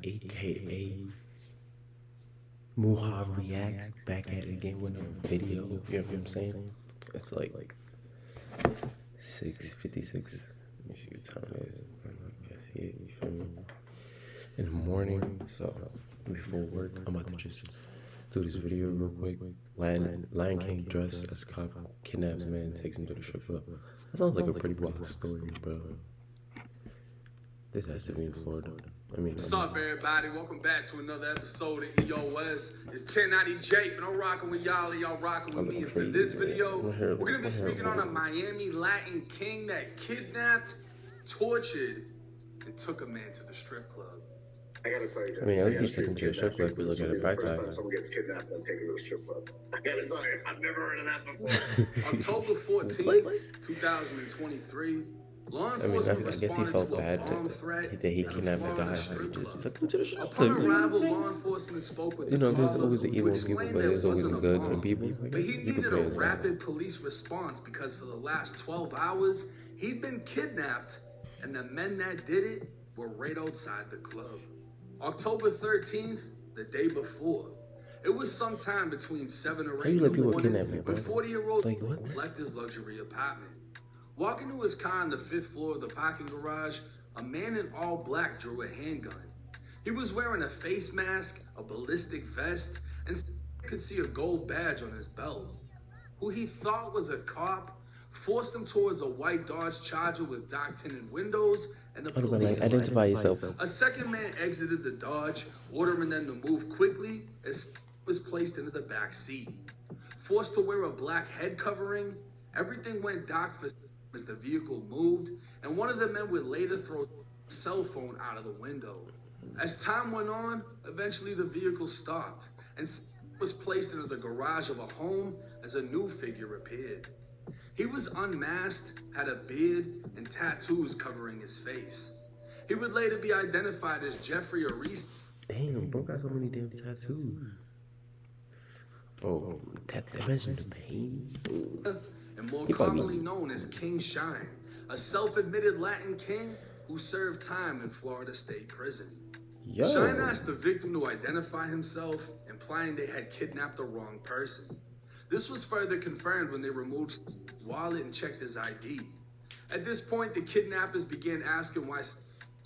AKA MOuhareacts back at it again with a video. You know what I'm saying? It's like 6:56. Let me see what time it is. I guess you feel me? In the morning. So before work, I'm about to just do this video real quick. Lion King dressed as cop kidnaps man, takes him to the strip club. That sounds like a pretty wild story, bro. This has to be in Florida. What's up, everybody? Welcome back to another episode of EOS. It's 1090 Jake, and I'm rocking with y'all, and y'all rocking with me. And for this video, we're gonna be speaking on a Miami Latin king that kidnapped, tortured, and took a man to the strip club. I gotta tell you, at least he took him to a strip club if we look at it bright side. Someone gets kidnapped and taken to a strip club. I gotta tell you, I've never heard of that before. October 14th, 2023. Law enforcement I guess he felt bad that he kidnapped the guy, but he just took him to the strip club. Upon arrival, law enforcement spoke with there's always the evil people, but there's always the good in people. But he needed a rapid police response because for the last 12 hours, he'd been kidnapped, and the men that did it were right outside the club. October 13th, the day before. It was sometime between 7 or 8 in the morning when 40-year-old left his luxury apartment. Walking to his car on the 5th floor of the parking garage, a man in all black drew a handgun. He was wearing a face mask, a ballistic vest, and could see a gold badge on his belt. Who he thought was a cop forced him towards a white Dodge Charger with dark tinted windows and the police. Identify yourself. A second man exited the Dodge, ordering them to move quickly as was placed into the back seat. Forced to wear a black head covering, everything went dark for as the vehicle moved, and one of the men would later throw a cell phone out of the window. As time went on, eventually the vehicle stopped and was placed into the garage of a home as a new figure appeared. He was unmasked, had a beard, and tattoos covering his face. He would later be identified as Jeffrey Arista. Damn, bro got so many damn tattoos. Bro, imagine the pain. And more commonly known as King Shine, a self-admitted Latin king who served time in Florida State Prison. Shine asked the victim to identify himself, implying they had kidnapped the wrong person. This was further confirmed when they removed his wallet and checked his ID. At this point, the kidnappers began asking why his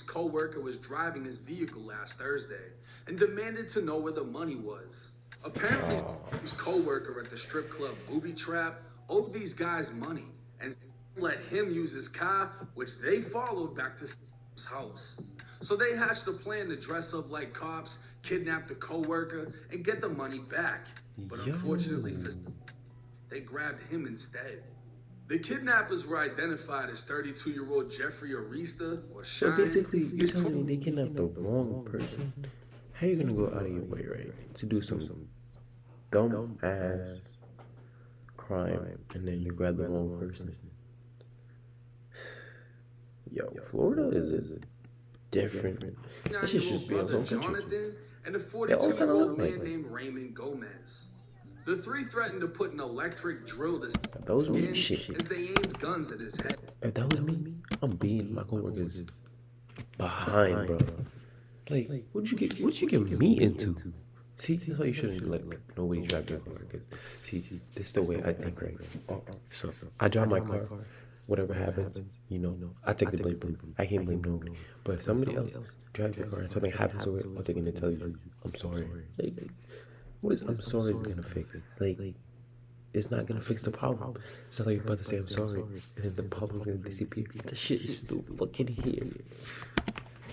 co-worker was driving his vehicle last Thursday and demanded to know where the money was. Apparently, his co-worker at the strip club Booby Trap owed these guys money and let him use his car, which they followed back to his house. So they hatched a plan to dress up like cops, kidnap the co-worker, and get the money back. But unfortunately, they grabbed him instead. The kidnappers were identified as 32-year-old Jeffrey Arista, or Shine. So basically, you're telling me they kidnapped the wrong person? How are you gonna go out of your way, right, to do some dumb ass crime, and then you grab the wrong person? Yo, Florida is different. This shit should be its own country. And a 42-year-old man named Raymond Gomez. The three threatened to put an electric drill to his skin as they aimed guns at his head. If that was me, I'm beating my coworkers behind, bro. Like, what you get me into? See, that's why you shouldn't let nobody drive your car. See, this is the way I think, right? So I drive my car. Whatever happens, I take the blame. I can't blame nobody. But if somebody else drives your car and something happens to it, what they're gonna tell you? I'm sorry. Like, what is I'm sorry is gonna fix? Like, it's not gonna fix the problem. It's not like you're about to say I'm sorry and then the problem's gonna disappear. The shit is still fucking here.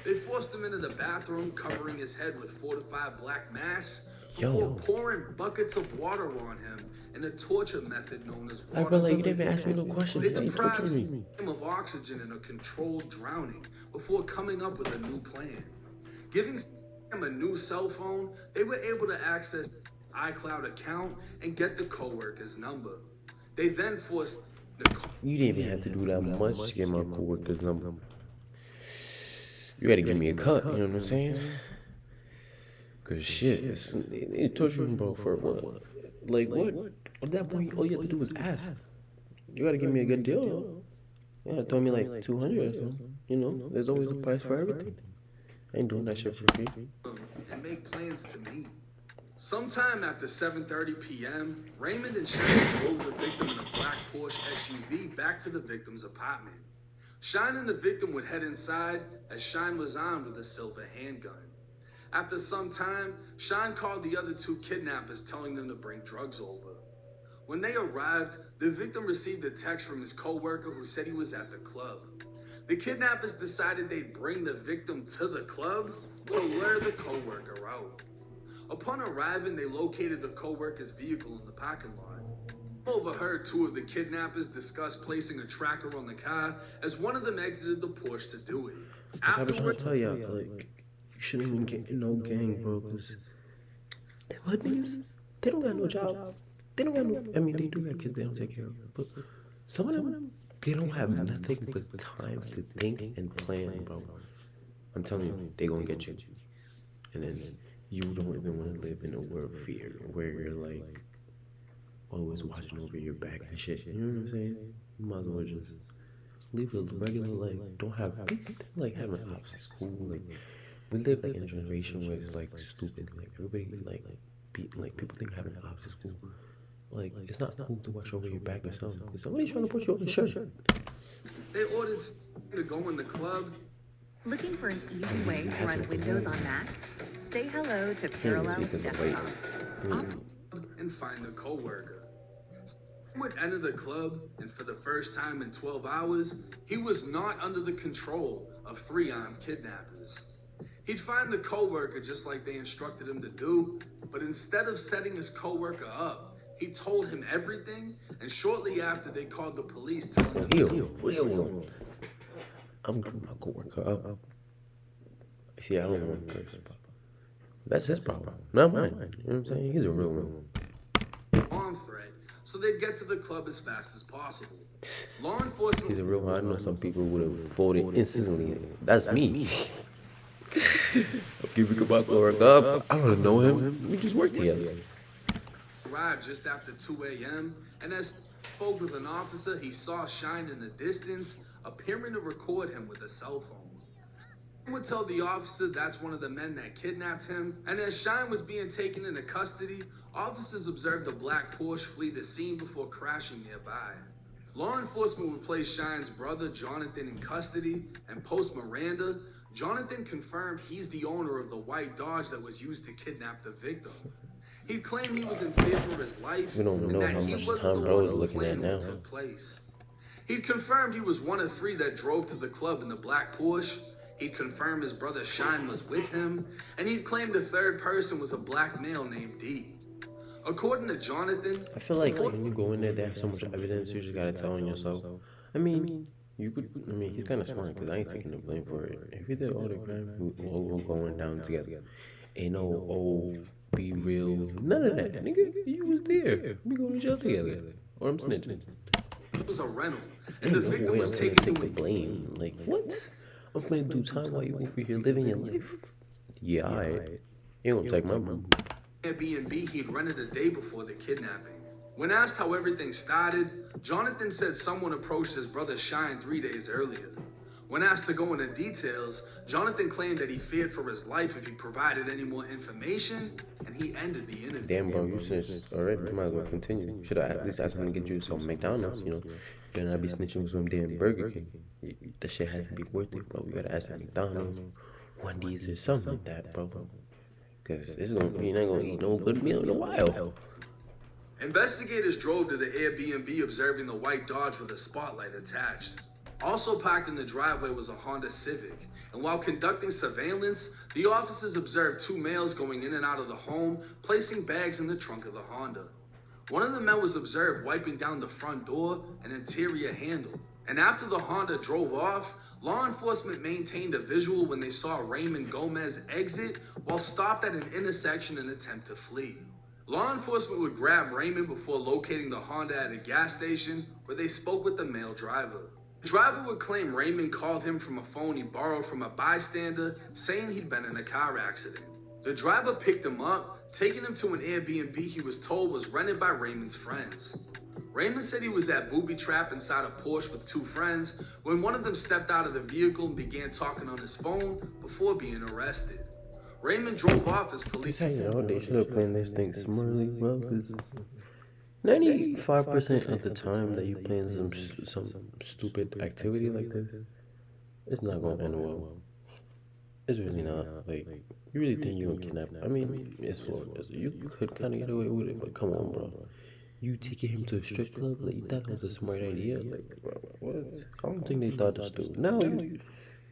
They forced him into the bathroom, covering his head with 4 to 5 black masks, before pouring buckets of water on him in a torture method known as water. But you didn't even ask me no questions. They deprived him of oxygen in a controlled drowning before coming up with a new plan. Giving him a new cell phone, they were able to access his iCloud account and get the co-worker's number. They then forced the You didn't even have to do that much to get my co-worker's number. You gotta give me a cut, you know what I'm saying? Cause shit, it's torturing, bro, for what? Like what? At that point, all you have to do is ask. You gotta give me a good deal, though. Yeah, told me like 200 or something. You know, there's always a price for everything. I ain't doing that shit for free. And make plans to meet. Sometime after 7:30 p.m., Raymond and Shine drove the victim in a black Porsche SUV back to the victim's apartment. Shine and the victim would head inside as Shine was armed with a silver handgun. After some time, Shine called the other two kidnappers telling them to bring drugs over. When they arrived, the victim received a text from his co-worker who said he was at the club. The kidnappers decided they'd bring the victim to the club to lure the co-worker out. Upon arriving, they located the co-worker's vehicle in the parking lot. Overheard two of the kidnappers discuss placing a tracker on the car as one of them exited the Porsche to do it. I was trying to tell y'all, like, you shouldn't even get in no gang, bro, because them hood niggas, they don't got no job. They don't got no, I mean, they do have kids they don't take care of, but some of them, they don't have nothing but time to think and plan, bro. I'm telling you, they gonna get you. And then you don't even want to live in a world of fear where you're like always watching over your back and shit. You know what I'm saying? You might as well just live a regular life. Don't have like having ops at school. Like we live like in a generation where it's like stupid. Like everybody like people think having ops at school. Like it's not cool to watch over your back or something. Is somebody trying to put you on a shirt? They ordered to go in the club. Looking for an easy way to run Windows on Mac? Say hello to Parallel Desktop. And find the co-worker. Would enter the club, and for the first time in 12 hours, he was not under the control of 3 armed kidnappers. He'd find the co-worker just like they instructed him to do, but instead of setting his co-worker up, he told him everything, and shortly after they called the police to Real. I'm gonna my co-worker up. See, I don't want this. That's his problem, not mine. You know what I'm saying? He's a real one. On threat, so they'd get to the club as fast as possible. Law enforcement. He's a real one. I know some people would have folded instantly. That's me. Okay, we could my co-worker up. I don't know him. We just work together. Arrived just after 2 a.m. and as spoke with an officer, he saw Shine in the distance, appearing to record him with a cell phone. He would tell the officer that's one of the men that kidnapped him, and as Shine was being taken into custody, officers observed a black Porsche flee the scene before crashing nearby. Law enforcement would place Shine's brother, Jonathan, in custody, and post Miranda, Jonathan confirmed he's the owner of the white Dodge that was used to kidnap the victim. He claimed he was in fear for his life. We don't know how much time bro is looking at now. He'd confirmed he was one of 3 that drove to the club in the black Porsche. He'd confirmed his brother Shine was with him, and he'd claimed the 3rd person was a black male named D. According to Jonathan, I feel like when you go in there, they have so much evidence, you just gotta tell on yourself. I mean, he's kind of smart because I ain't taking the blame for it. If he did all the crime, we all going down together. Ain't no, be real, none of that. Nigga, you was there. We go to jail together. Or I'm snitching. it was a rental, and the Ain't no victim way was I'm taken gonna take to the blame. Like, what? I'm finna do time while you over here living your life? Yeah, alright. You gonna take my money. Airbnb he'd rented a day before the kidnapping. When asked how everything started, Jonathan said someone approached his brother Shine 3 days earlier. When asked to go into details, Jonathan claimed that he feared for his life if he provided any more information, and he ended the interview. Damn, bro, you snitched already. You might as well continue. Should I at least ask him to get you some McDonald's, you know? Then I'd be snitching with some damn Burger King. The shit has to be worth it, bro. You gotta ask him McDonald's, Wendy's, or something like that, bro. Because you're not gonna eat no good meal in a while. Investigators drove to the Airbnb observing the white Dodge with a spotlight attached. Also parked in the driveway was a Honda Civic, and while conducting surveillance, the officers observed 2 males going in and out of the home, placing bags in the trunk of the Honda. One of the men was observed wiping down the front door and interior handle, and after the Honda drove off, law enforcement maintained a visual when they saw Raymond Gomez exit while stopped at an intersection and attempt to flee. Law enforcement would grab Raymond before locating the Honda at a gas station where they spoke with the male driver. The driver would claim Raymond called him from a phone he borrowed from a bystander, saying he'd been in a car accident. The driver picked him up, taking him to an Airbnb he was told was rented by Raymond's friends. Raymond said he was at booby trap inside a Porsche with two friends when one of them stepped out of the vehicle and began talking on his phone before being arrested. Raymond drove off as police. This how you know they should have planned this thing smartly, bro. Because 95% of the time that you plan some stupid activity like this, it's not gonna end well. It's really not. Like, you really think you're gonna kidnap? I mean, it's Florida. You could kind of get away with it, but come on, bro. You taking him to a strip club? Like, that was a smart idea. Like, what? I don't think they thought this through. Now,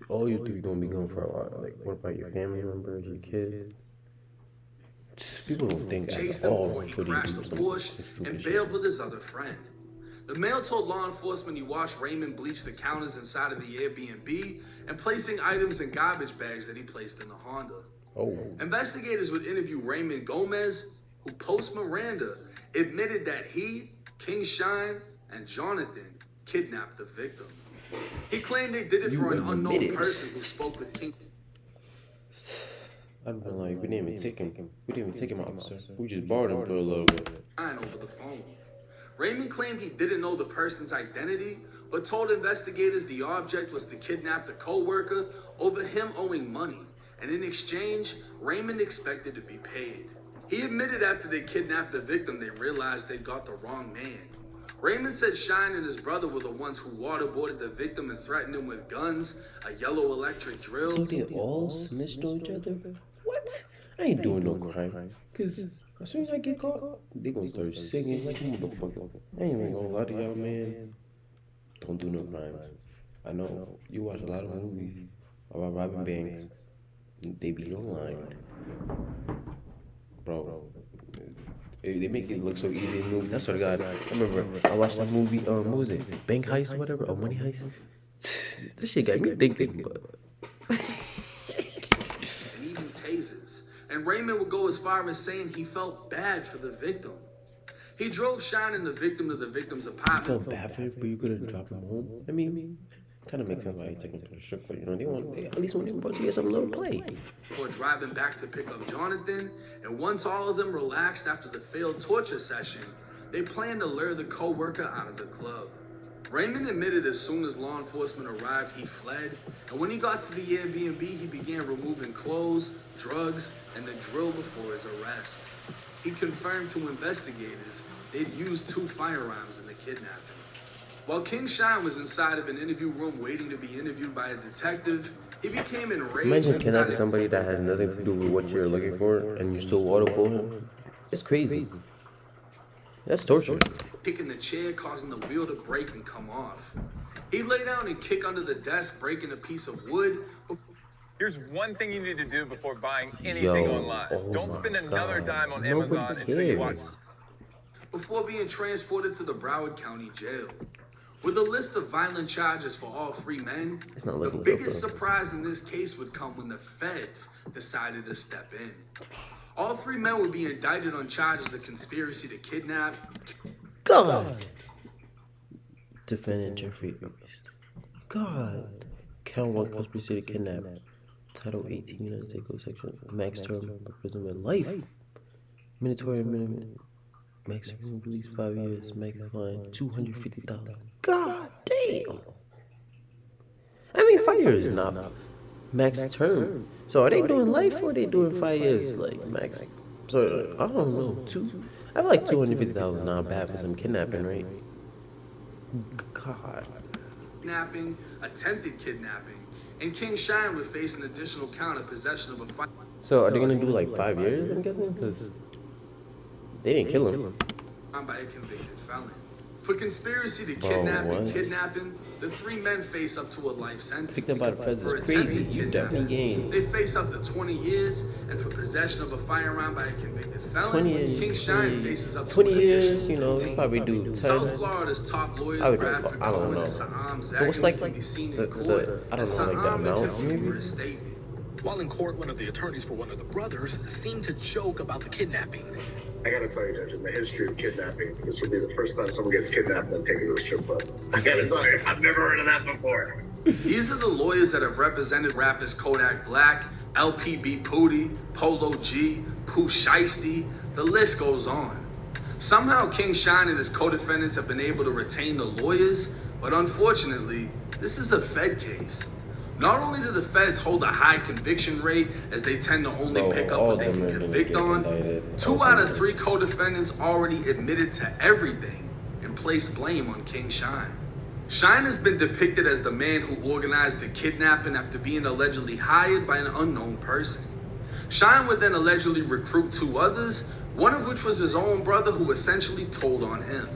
all you three gonna be gone for a while. Like, what about your family members, your kids? People don't think at all for these and bailed with his other friend. The male told law enforcement he watched Raymond bleach the counters inside of the Airbnb and placing items in garbage bags that he placed in the Honda. Oh. Investigators would interview Raymond Gomez, who post Miranda admitted that he, King Shine, and Jonathan kidnapped the victim. He claimed they did it for an unknown person who spoke with King. I don't know, like, we didn't even take him. We didn't even take him, officer. We just borrowed him for a little bit. Over the phone. Raymond claimed he didn't know the person's identity, but told investigators the object was to kidnap the co-worker over him owing money, and in exchange, Raymond expected to be paid. He admitted after they kidnapped the victim, they realized they got the wrong man. Raymond said Shine and his brother were the ones who waterboarded the victim and threatened him with guns, a yellow electric drill. So they all snitched on each other? What? I ain't doing no crime. Because as soon as I get caught, they gonna start singing like a motherfucker. I ain't even gonna lie to y'all, man. Don't do no crimes. I know you watch a lot of movies about robbing banks. They be online. Bro, they make it look so easy in movies. I swear to God, I remember I watched that movie, what was it? Bank Heist or whatever? Or Money Heist? This shit got me thinking, but... and even tasers. And Raymond would go as far as saying he felt bad for the victim. He drove Shine and the victim to the victim's apartment. You felt bad for him, but you couldn't drop him home? I mean... Kind of makes sense why you take him to the strip club. You know, they at least want them to get some little play. Before driving back to pick up Jonathan, and once all of them relaxed after the failed torture session, they planned to lure the co-worker out of the club. Raymond admitted as soon as law enforcement arrived, he fled, and when he got to the Airbnb, he began removing clothes, drugs, and the drill before his arrest. He confirmed to investigators they'd used 2 firearms in the kidnapping. While King Shine was inside of an interview room waiting to be interviewed by a detective, he became enraged. Imagine kidnapping somebody that has nothing to do with what you're looking for and you still waterboard him. It's crazy. That's torture. Kicking the chair, causing the wheel to break and come off. He'd lay down and kick under the desk, breaking a piece of wood. Here's one thing you need to do before buying anything online. Don't spend another dime on Amazon until you watch. Before being transported to the Broward County Jail. With a list of violent charges for all 3 men, the biggest surprise in this case would come when the feds decided to step in. All 3 men would be indicted on charges of conspiracy to kidnap. God! Defendant Jeffrey East. God! Count 1 conspiracy to kidnap. Title 18 United States Code section. Max term imprisonment life. Mandatory minimum. Maximum release 5 years. Max fine $250,000. God damn! I mean, 5 years is not max term. So are they doing life or are they doing 5 years? Like max? So I don't know. I feel like $250,000 not bad for some kidnapping, right? God. Kidnapping, attempted kidnapping, and King Shine would face an additional count of possession of a firearm. So are they gonna do like 5 years? I'm guessing because they didn't kill him. By a convicted felon. For conspiracy to kidnap and kidnapping, the 3 men face up to a life sentence. Picked up by the feds is crazy. You definitely gained. They face up to 20 years, and for possession of a firearm by a convicted felon, 20 years, King Shine faces up to 20 years, you know, you probably do 10. South Florida's top lawyers, I don't know. So what's like the I don't know, like the amount maybe? While in court, one of the attorneys for one of the brothers seemed to joke about the kidnapping. I gotta tell you, Judge, in the history of kidnapping, this will be the first time someone gets kidnapped and taken to a strip club. I gotta tell you, I've never heard of that before. These are the lawyers that have represented rappers Kodak Black, LPB Pootie, Polo G, Pooh Shiesty, the list goes on. Somehow King Shine and his co-defendants have been able to retain the lawyers, but unfortunately, this is a Fed case. Not only do the feds hold a high conviction rate, as they tend to only pick up what they can convict on, 2 out of 3 co-defendants already admitted to everything and placed blame on King Shine. Shine has been depicted as the man who organized the kidnapping after being allegedly hired by an unknown person. Shine would then allegedly recruit 2 others, one of which was his own brother who essentially told on him.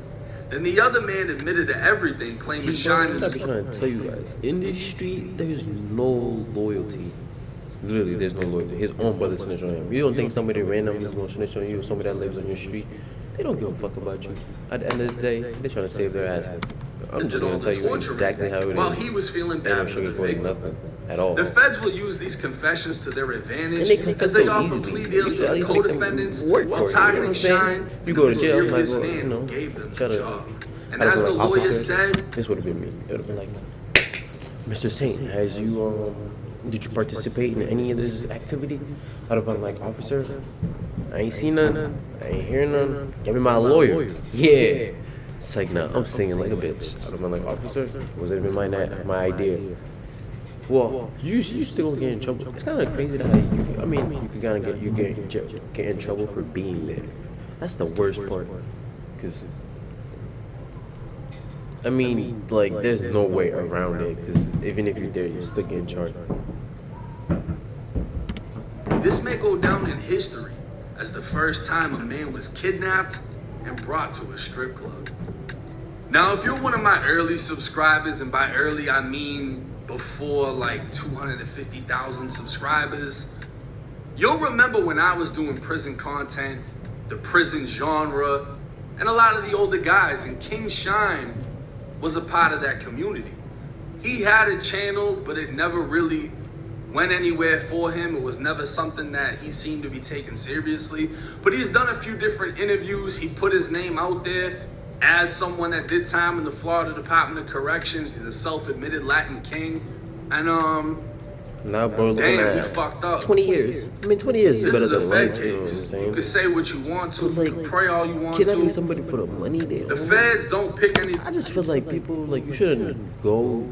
Then the other man admitted to everything, claiming Shine is... I'm trying to tell you guys, in this street, there's no loyalty. Literally, there's no loyalty. His own brother snitched on him. You don't think somebody random is going to snitch on you or somebody that lives on your street? They don't give a fuck about you. At the end of the day, they're trying to save their asses. I'm just going to tell you exactly how it is. While he was feeling bad for the victim. Nothing at all. The feds will use these confessions to their advantage, and as they offer plea deals to the co-defendants while targeting Shine. You go to jail, like, well, man you know, gave them shut the up. job. And as the lawyer said, this would have been me. It would have been like, Mr. Saint, has you did you participate in any of this activity? I'd have been like, officer, I ain't seen none. I ain't hearing none. Give me my lawyer. Yeah. It's like, nah, I'm singing like a bitch. I'd have been like, officer, wasn't even my idea. Well, you still gonna get in trouble. It's kind of crazy that how you can kind of get in trouble for being there. That's the worst part, because I mean, like, there's no way around it, because even if you're there, you're still getting charged. This may go down in history as the first time a man was kidnapped and brought to a strip club. Now, if you're one of my early subscribers, and by early I mean before like 250,000 subscribers, you'll remember when I was doing prison content, the prison genre, and a lot of the older guys, and King Shine was a part of that community. He had a channel, but it never really went anywhere for him. It was never something that he seemed to be taken seriously. But he's done a few different interviews. He put his name out there as someone that did time in the Florida Department of Corrections. He's a self-admitted Latin king. And now, bro, damn, he fucked up. 20 years. I mean, 20 years is better than life, case. You know what I'm saying? You can say what you want to, like, you can pray all you want kidnapping to. somebody for the money they The own. feds don't pick any. I just feel like people, like, you shouldn't go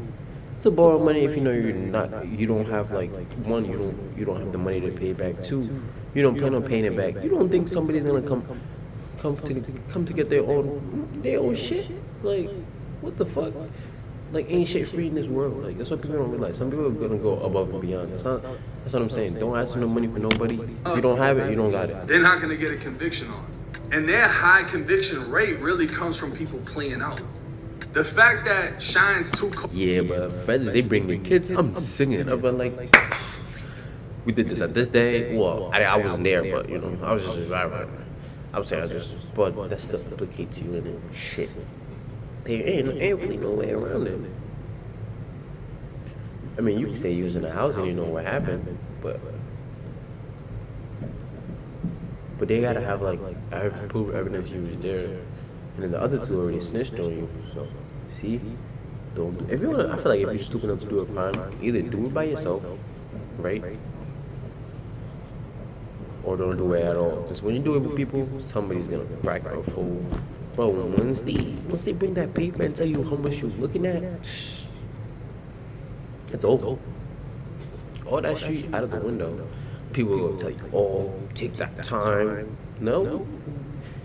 to borrow money if you know you don't have, like, one, you don't have the money to pay back. 2, you don't plan on paying it back. You don't think somebody's gonna come to get their own shit? Like, what the fuck? Like, ain't shit free in this world. Like, that's what people don't realize. Some people are gonna go above and beyond. That's what I'm saying. Don't ask for no money for nobody. If you don't have it, you don't got it. They're not gonna get a conviction on. And their high conviction rate really comes from people playing out. The fact that Shine's too yeah, but feds, they bring their kids. I'm singing. I'm like, we did this at this day. Well, I wasn't there, but, you know, I was just a driver. I would say but that stuff implicates you in shit. There ain't really no way around it. I mean, you can say you was in a house and you know what happened, but they gotta have, like, proof evidence you was there, and then the other 2 already snitched on you. So, see, if you wanna, I feel like if you're stupid enough to do a crime, either do it by yourself, right? Or don't do it at all. Because when you do it with people, somebody's gonna crack a fool. Bro, once they bring that paper and tell you how much you're looking at, it's over. All that shit out of the window. People are gonna tell you, oh, take that time. No.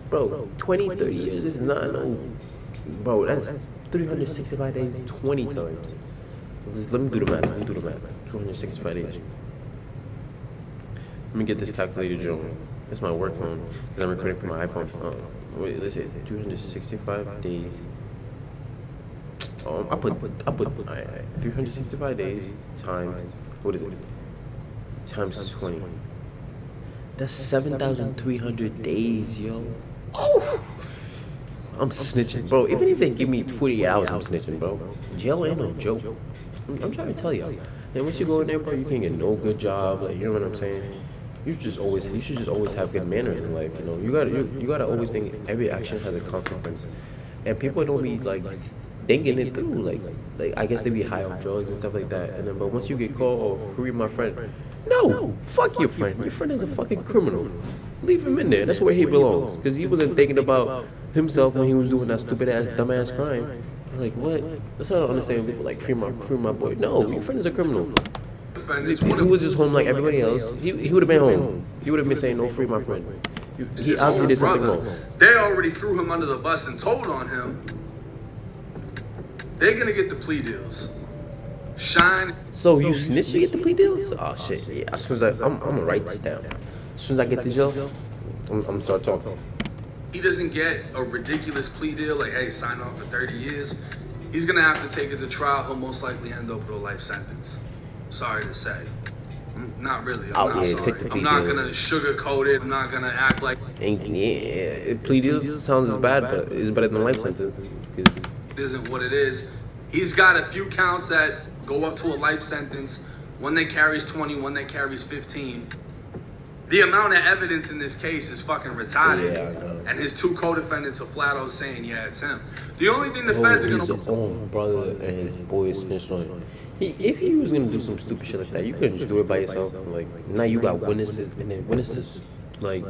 Bro, 20, 30 years is not no. Bro, that's 365 days, 20 times. Let me do the math. 265 days. Let me get this calculator, Joe. That's my work phone, because I'm recording from my iPhone. Wait, let's see, 265 days. I put 365 days times, what is it? Times 20. That's 7,300 days, yo. Oh! I'm snitching, bro. Even if they give me 48 hours, I'm snitching, bro. Jail ain't no joke. I'm trying to tell you. And once you go in there, bro, you can't get no good job. Like, you know what I'm saying? You should just always have good manners in life. You know, you gotta always think every action has a consequence, and people don't be like thinking it through. Like I guess they be high on drugs and stuff like that. And then, but once you get caught, oh, free my friend. No, fuck your friend. Your friend is a fucking criminal. Leave him in there. That's where he belongs. Because he wasn't thinking about himself when he was doing that stupid ass, dumbass crime. Like what? That's not understanding people like free my boy. No, your friend is a criminal. If he was just home like everybody else, he would have been home. He would have been saying, "No, free my friend." He obviously did something wrong. They already threw him under the bus and told on him. They're gonna get the plea deals. Shine. So you snitch, you get the plea deals? Oh shit! Yeah. As soon as I'm gonna write this down. As soon as I get to jail, I'm gonna start talking. He doesn't get a ridiculous plea deal like, hey, sign on for 30 years. He's gonna have to take it to trial. He'll most likely end up with a life sentence. Sorry to say. Not really. I'm not gonna sugarcoat it. I'm not gonna act like. Yeah, plea deals sounds bad, but it's better than life sentence. It isn't what it is. He's got a few counts that go up to a life sentence. One that carries 20, one that carries 15. The amount of evidence in this case is fucking retarded. Yeah, and his two co-defendants are flat out saying, yeah, it's him. The only thing the feds are gonna... His own brother and his boy snitched on him. If he was gonna do some stupid shit like that, you couldn't just do it by yourself. Like, now you got witnesses, and then witnesses, like,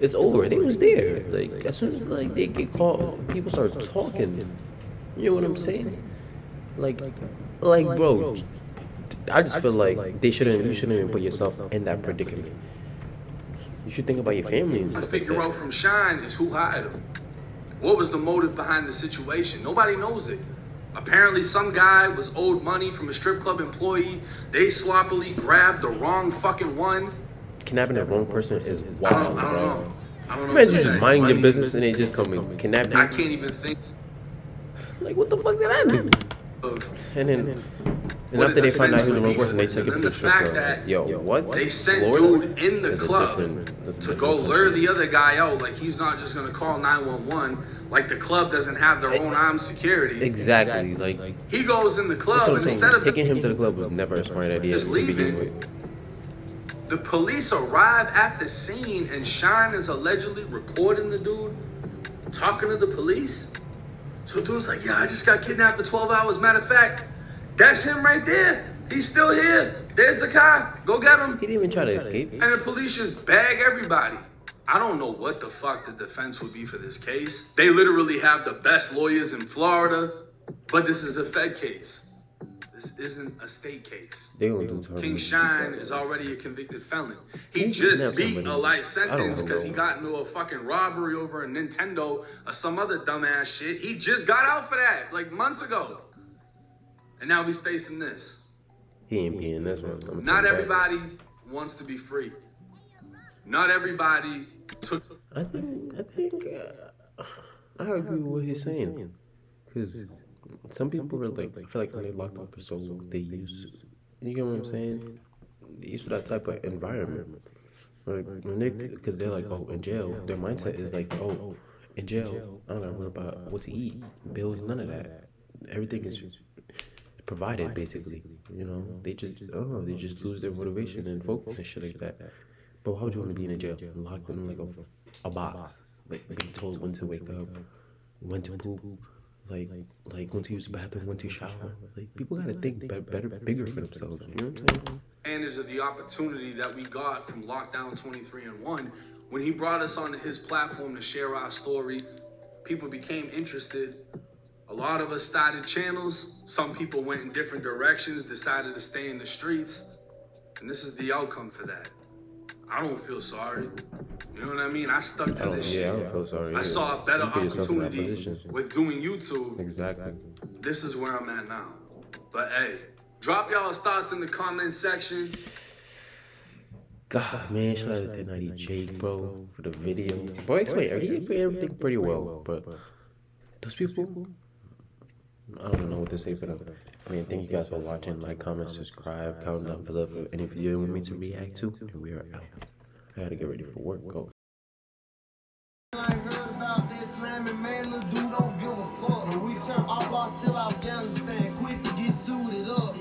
it's over. They was there. Like, as soon as, like, they get caught, people start talking. You know what I'm saying? Like, bro, I just feel like you shouldn't even put yourself in that predicament. You should think about your family and stuff like that. To figure out from Shine is who hired him. What was the motive behind the situation? Nobody knows it. Apparently some guy was owed money from a strip club employee. They sloppily grabbed the wrong fucking one. Kidnapping the wrong person is wild, bro. I don't know. Man, just mind your business and they just come and kidnap you. I can't even think. Like, what the fuck did I do? And then, after they find out he was the wrong person, they take it to the strip club. Yo, what? They sent dude in the club to go lure the other guy out. Like, he's not just gonna call 911. Like, the club doesn't have their own armed security. Exactly. Like, he goes in the club and instead of taking him to the club was never a smart idea to begin with. The police arrive at the scene and Shine is allegedly recording the dude talking to the police. So dude's like, yeah, I just got kidnapped for 12 hours. Matter of fact, that's him right there. He's still here. There's the car. Go get him. He didn't even try to escape. And the police just bag everybody. I don't know what the fuck the defense would be for this case. They literally have the best lawyers in Florida, but this is a Fed case. This isn't a state case. They gonna do time. King Shine is already a convicted felon. He just beat a life sentence because he got into a fucking robbery over a Nintendo or some other dumbass shit. He just got out for that like months ago. And now he's facing this. He ain't being this one. Not everybody wants to be free. Not everybody took... I think I agree with what he's saying. Because some people are like, I feel like when they locked up for so long, they used, you get what I'm saying? They used to that type of environment. Like, when because they're like, oh, in jail, their mindset is like, oh, in jail, I don't gotta worry about what to eat, bills, none of that. Everything is provided, basically. You know, they just lose their motivation and focus and shit like that. But why would you want to be in a jail? Locked in like a box, like being told when to wake up, when to poop, like when to use the bathroom, when to shower. Like, people gotta think better, bigger for themselves. You know what I'm saying? Advantage of the opportunity that we got from Lockdown 23-1, when he brought us onto his platform to share our story, people became interested. A lot of us started channels. Some people went in different directions, decided to stay in the streets, and this is the outcome for that. I don't feel sorry. You know what I mean? I stuck to this shit. Yeah, I don't feel sorry. I saw a better opportunity with doing YouTube. Exactly. This is where I'm at now. But hey, drop y'all's thoughts in the comment section. God, man, shout out to 1090 Jake, bro, for the video. Bro, explain everything pretty well, but those people, I don't know what to say for them. I mean, thank you guys for watching. Like, comment, subscribe, comment down below for any video you want me to react to. And we are out. I gotta get ready for work. Go. I heard about that slamming, man, little dude don't give a fuck. And we turn our block till Afghanistan, quick to get suited up.